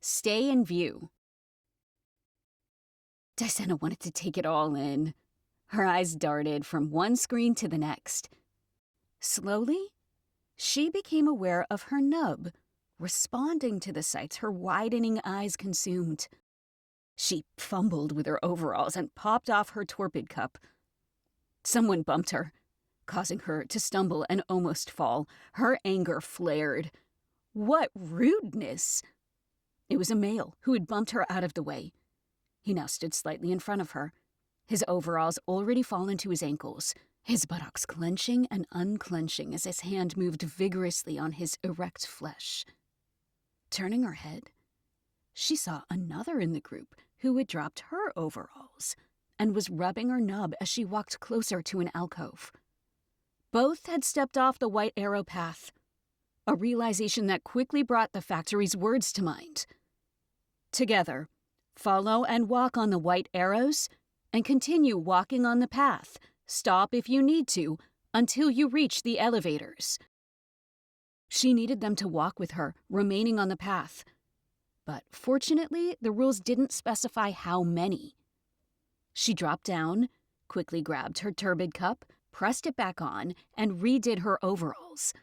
Stay in view. Deana wanted to take it all in. Her eyes darted from one screen to the next. Slowly, she became aware of her nub, responding to the sights her widening eyes consumed. She fumbled with her overalls and popped off her torpid cup. Someone bumped her, causing her to stumble and almost fall. Her anger flared. What rudeness! It was a male who had bumped her out of the way. He now stood slightly in front of her, his overalls already fallen to his ankles, his buttocks clenching and unclenching as his hand moved vigorously on his erect flesh. Turning her head, she saw another in the group who had dropped her overalls and was rubbing her nub as she walked closer to an alcove. Both had stepped off the white arrow path, a realization that quickly brought the factory's words to mind. Together, follow and walk on the white arrows, and continue walking on the path. Stop if you need to, until you reach the elevators. She needed them to walk with her, remaining on the path. But fortunately, the rules didn't specify how many. She dropped down, quickly grabbed her turbid cup, pressed it back on, and redid her overalls.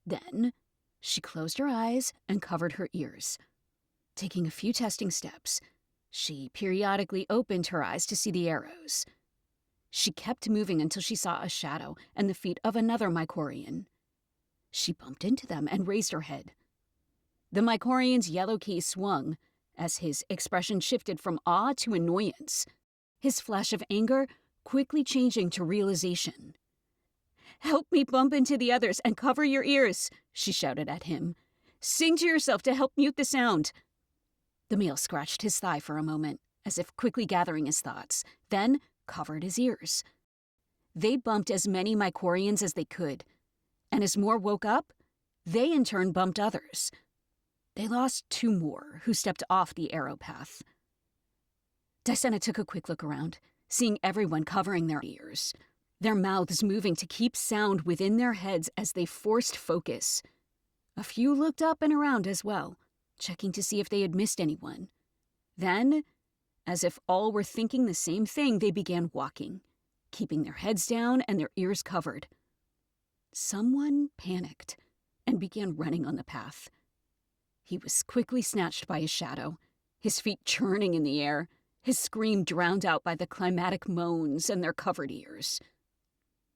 Then, she closed her eyes and covered her ears. Taking a few testing steps, she periodically opened her eyes to see the arrows. She kept moving until she saw a shadow and the feet of another Mycorian. She bumped into them and raised her head. The Mycorian's yellow key swung as his expression shifted from awe to annoyance, his flash of anger quickly changing to realization. "Help me bump into the others and cover your ears," she shouted at him. "Sing to yourself to help mute the sound." The male scratched his thigh for a moment, as if quickly gathering his thoughts, then covered his ears. They bumped as many Mycorians as they could, and as more woke up, they in turn bumped others. They lost 2 more, who stepped off the arrow path. Deana took a quick look around, seeing everyone covering their ears, their mouths moving to keep sound within their heads as they forced focus. A few looked up and around as well, checking to see if they had missed anyone. Then, as if all were thinking the same thing, they began walking, keeping their heads down and their ears covered. Someone panicked and began running on the path. He was quickly snatched by his shadow, his feet churning in the air, his scream drowned out by the climatic moans and their covered ears.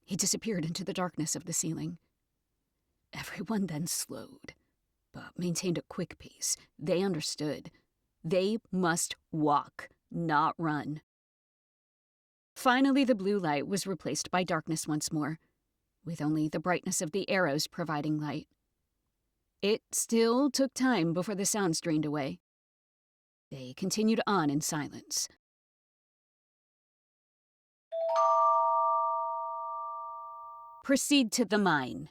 He disappeared into the darkness of the ceiling. Everyone then slowed, but maintained a quick pace. They understood. They must walk, not run. Finally, the blue light was replaced by darkness once more, with only the brightness of the arrows providing light. It still took time before the sounds drained away. They continued on in silence. Proceed to the mine.